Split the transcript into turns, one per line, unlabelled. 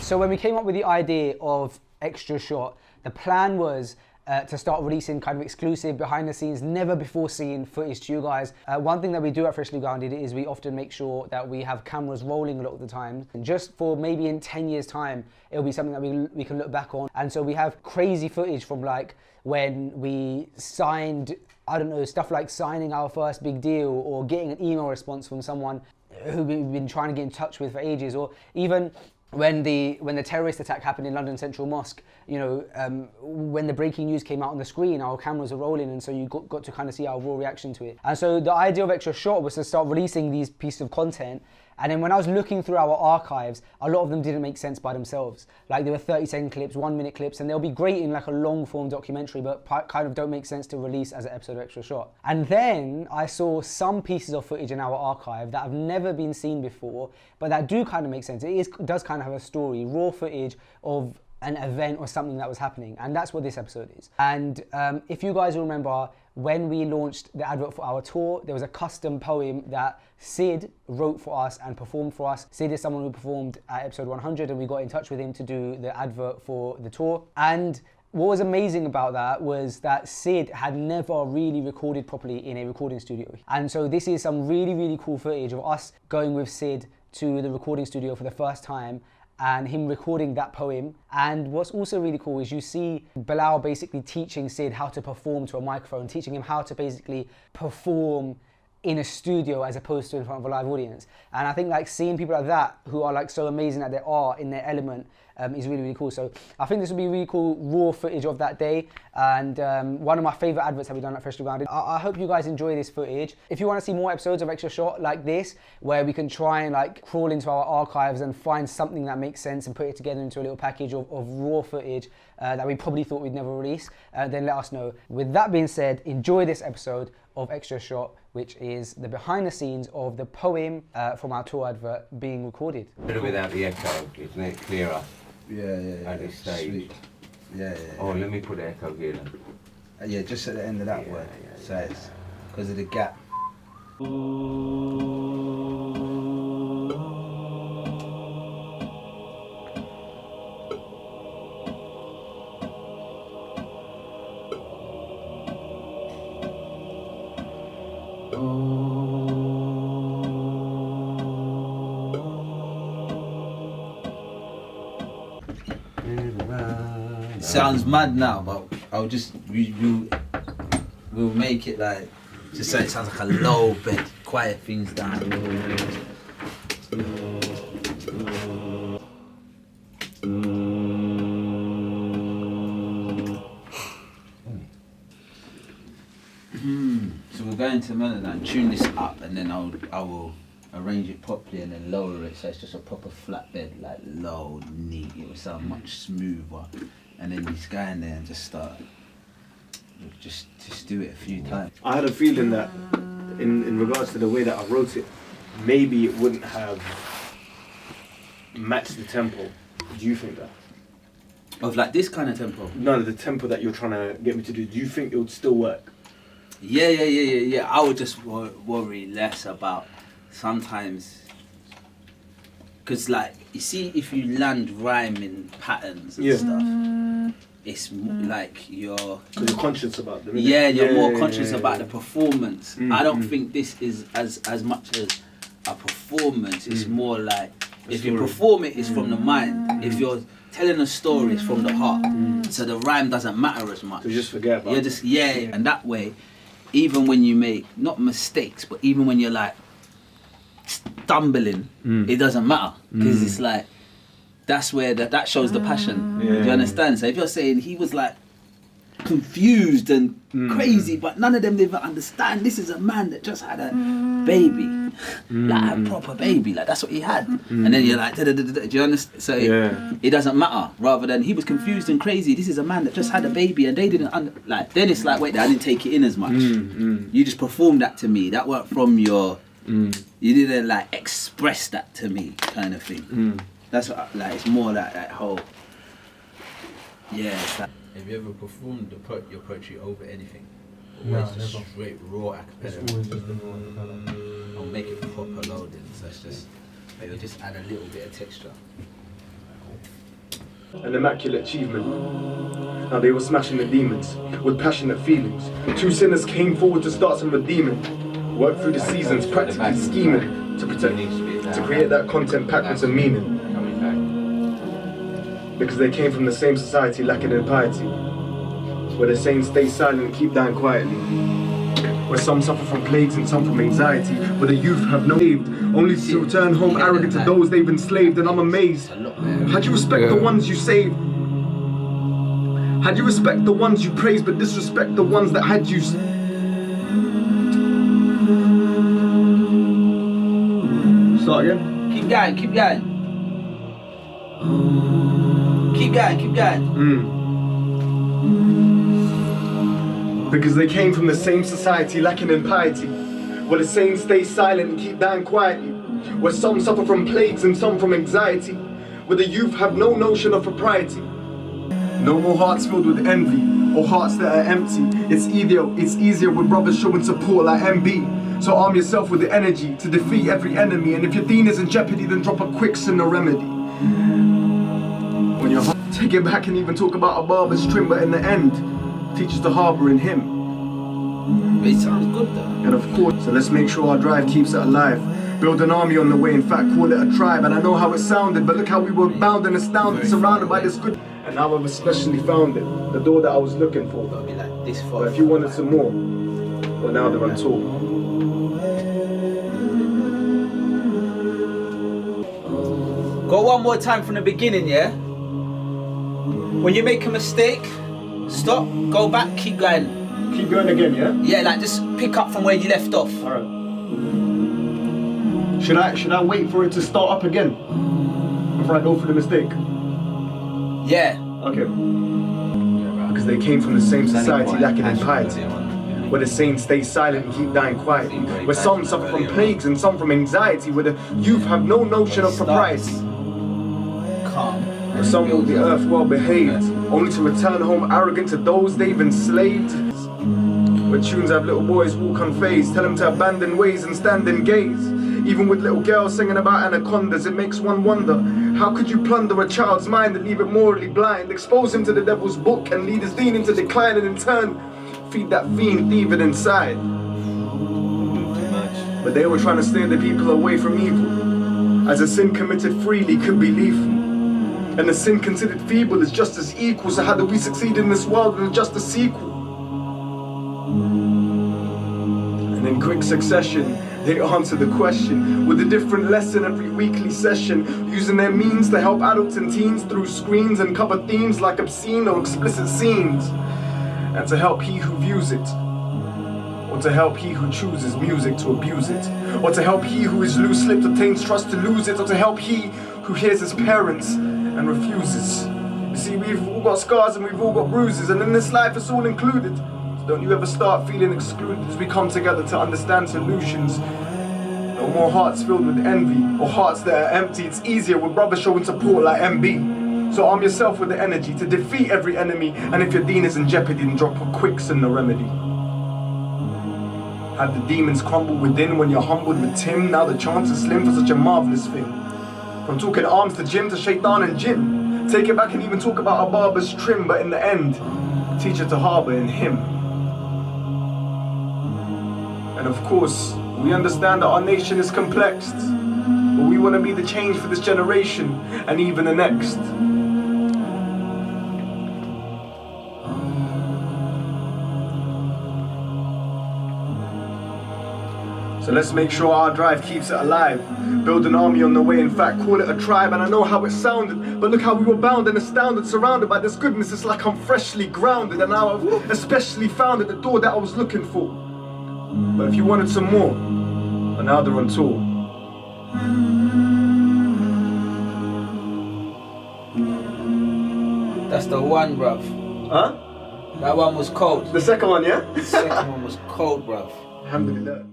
So when we came up with the idea of Extra Shot, the plan was to start releasing kind of exclusive, behind the scenes, never before seen footage to you guys. One thing that we do at Freshly Grounded is we often make sure that we have cameras rolling a lot of the time. And just for maybe in 10 years time, it'll be something that we can look back on. And so we have crazy footage from like when we signed, I don't know, stuff like signing our first big deal or getting an email response from someone who we've been trying to get in touch with for ages, or even when the terrorist attack happened in London Central Mosque, you know, when the breaking news came out on the screen, our cameras were rolling, and so you got to kind of see our raw reaction to it. And so the idea of Extra Shot was to start releasing these pieces of content. And then when I was looking through our archives, a lot of them didn't make sense by themselves. Like there were 30-second clips, 1-minute clips, and they'll be great in like a long form documentary, but kind of don't make sense to release as an episode of Extra Shot. And then I saw some pieces of footage in our archive that have never been seen before, but that do kind of make sense. It does kind of have a story, raw footage of an event or something that was happening. And that's what this episode is. And if you guys remember, when we launched the advert for our tour, there was a custom poem that Sid wrote for us and performed for us. Sid is someone who performed at episode 100, and we got in touch with him to do the advert for the tour. And what was amazing about that was that Sid had never really recorded properly in a recording studio. And so this is some really, really cool footage of us going with Sid to the recording studio for the first time and him recording that poem. And what's also really cool is you see Belal basically teaching Sid how to perform to a microphone, teaching him how to basically perform in a studio as opposed to in front of a live audience. And I think like seeing people like that who are like so amazing at their art, in their element, is really, really cool. So I think this will be really cool raw footage of that day, and one of my favorite adverts that we've done at Freshly Grounded. I hope you guys enjoy this footage. If you want to see more episodes of Extra Shot like this, where we can try and like crawl into our archives and find something that makes sense and put it together into a little package of raw footage that we probably thought we'd never release, then let us know. With that being said, enjoy this episode of Extra Shot, which is the behind the scenes of the poem from our tour advert being recorded.
A little without the echo, isn't it clearer?
Yeah.
At this stage.
Sweet. Yeah.
Oh, let me put the echo here then.
Yeah, just at the end of that word. So it's because of the gap. Sounds mad now, but I'll just we'll make it like just so it sounds like a low bed, quiet things down. So we'll go into the melody and tune this up, and then I will arrange it properly and then lower it so it's just a proper flat bed, like low, neat. It will sound much smoother. And then just go in there and just start, just do it a few times.
I had a feeling that in regards to the way that I wrote it, maybe it wouldn't have matched the tempo. Do you think that?
Of like this kind of tempo?
No, the tempo that you're trying to get me to do. Do you think it would still work?
Yeah. I would just worry less about sometimes, because like, you see, if you land rhyming patterns and stuff, it's like you're
conscious about them.
Yeah, you're more conscious about the performance. I don't think this is as much as a performance. It's more like if you perform it, it's from the mind. If you're telling a story, it's from the heart. So the rhyme doesn't matter as much.
So just forget about it.
And that way, even when you make not mistakes, but even when you're like stumbling, it doesn't matter, because it's like that's where that shows the passion. Do you understand? So if you're saying he was like confused and crazy, but none of them even understand this is a man that just had a baby, like a proper baby, like that's what he had. And then you're like, do you understand? So it doesn't matter. Rather than he was confused and crazy, this is a man that just had a baby and they didn't like. Then it's like, wait, I didn't take it in as much. You just performed that to me. That weren't from your. You didn't like express that to me, kind of thing. That's what, like, it's more like that whole. Yeah. It's like,
have you ever performed your poetry over anything?
No,
Always just
never.
straight raw acapella.
It's always just been raw acapella.
I'll make it proper loading, so it's just maybe just add a little bit of texture.
An immaculate achievement. Now they were smashing the demons with passionate feelings. Two sinners came forward to start some redeeming. Worked through the seasons, practically scheming to create that content packed with some meaning. Because they came from the same society lacking in piety, where they're saying stay silent and keep dying quietly. Where some suffer from plagues and some from anxiety, where the youth have no saved, only to return home arrogant to those they've enslaved. And I'm amazed. Had you respect the ones you saved? Had you respect the ones you praise, but disrespect the ones that had you? Start again.
Keep going, keep going. Keep going, keep going.
Because they came from the same society lacking in piety, where the saying stay silent and keep dying quietly, where some suffer from plagues and some from anxiety, where the youth have no notion of propriety. No more hearts filled with envy or hearts that are empty. It's easier with brothers showing support like MB. So arm yourself with the energy to defeat every enemy. And if your deen is in jeopardy, then drop a quick sin or remedy. When you're take it back and even talk about a barber's trim, but in the end, teaches to harbour in him.
It sounds good though.
And of course, so let's make sure our drive keeps it alive. Build an army on the way, in fact call it a tribe. And I know how it sounded, but look how we were bound and astounded, surrounded by this good. And now I've especially found it, the door that I was looking for.
Gotta be like this far.
But if you wanted some more, well now they're on tour.
Go one more time from the beginning, yeah? When you make a mistake, stop, go back, keep going.
Keep going again, yeah?
Yeah, like just pick up from where you left off.
Alright. Should I wait for it to start up again before I go for the mistake?
Yeah.
Okay. Because they came from the same society lacking in piety, where the saints stay silent and keep dying quietly, where some suffer from plagues and some from anxiety, where the youth have no notion of propriety.
Calm.
Where some will the earth well behaved, only to return home arrogant to those they've enslaved. Where tunes have little boys walk unfazed, tell them to abandon ways and stand and gaze. Even with little girls singing about anacondas, it makes one wonder, how could you plunder a child's mind and leave it morally blind? Expose him to the devil's book and lead his deen into decline, and in turn, feed that fiend thieving inside. But they were trying to steer the people away from evil, as a sin committed freely could be lethal. And a sin considered feeble is just as equal, so how do we succeed in this world in just a sequel? And in quick succession, they answer the question with a different lesson every weekly session, using their means to help adults and teens through screens and cover themes like obscene or explicit scenes, and to help he who views it, or to help he who chooses music to abuse it, or to help he who is loose-lipped obtains trust to lose it, or to help he who hears his parents and refuses. You see, we've all got scars and we've all got bruises, and in this life it's all included. Don't you ever start feeling excluded as we come together to understand solutions. No more hearts filled with envy or hearts that are empty. It's easier with brothers showing support like MB. So arm yourself with the energy to defeat every enemy, and if your deen is in jeopardy, then drop a quick sin the remedy. Have the demons crumble within when you're humbled with Tim? Now the chance is slim for such a marvelous thing. From talking arms to gym to shaitan and jinn. Take it back and even talk about a barber's trim, but in the end, teach it to harbour in him. And of course, we understand that our nation is complex, but we want to be the change for this generation and even the next. So let's make sure our drive keeps it alive. Build an army on the way, in fact call it a tribe. And I know how it sounded, but look how we were bound and astounded, surrounded by this goodness. It's like I'm freshly grounded, and now I've especially found at the door that I was looking for. But if you wanted some more, well now they're on tour.
That's the one, bruv.
Huh?
That one was cold.
The second one, yeah?
The second one was cold, bruv.
Alhamdulillah.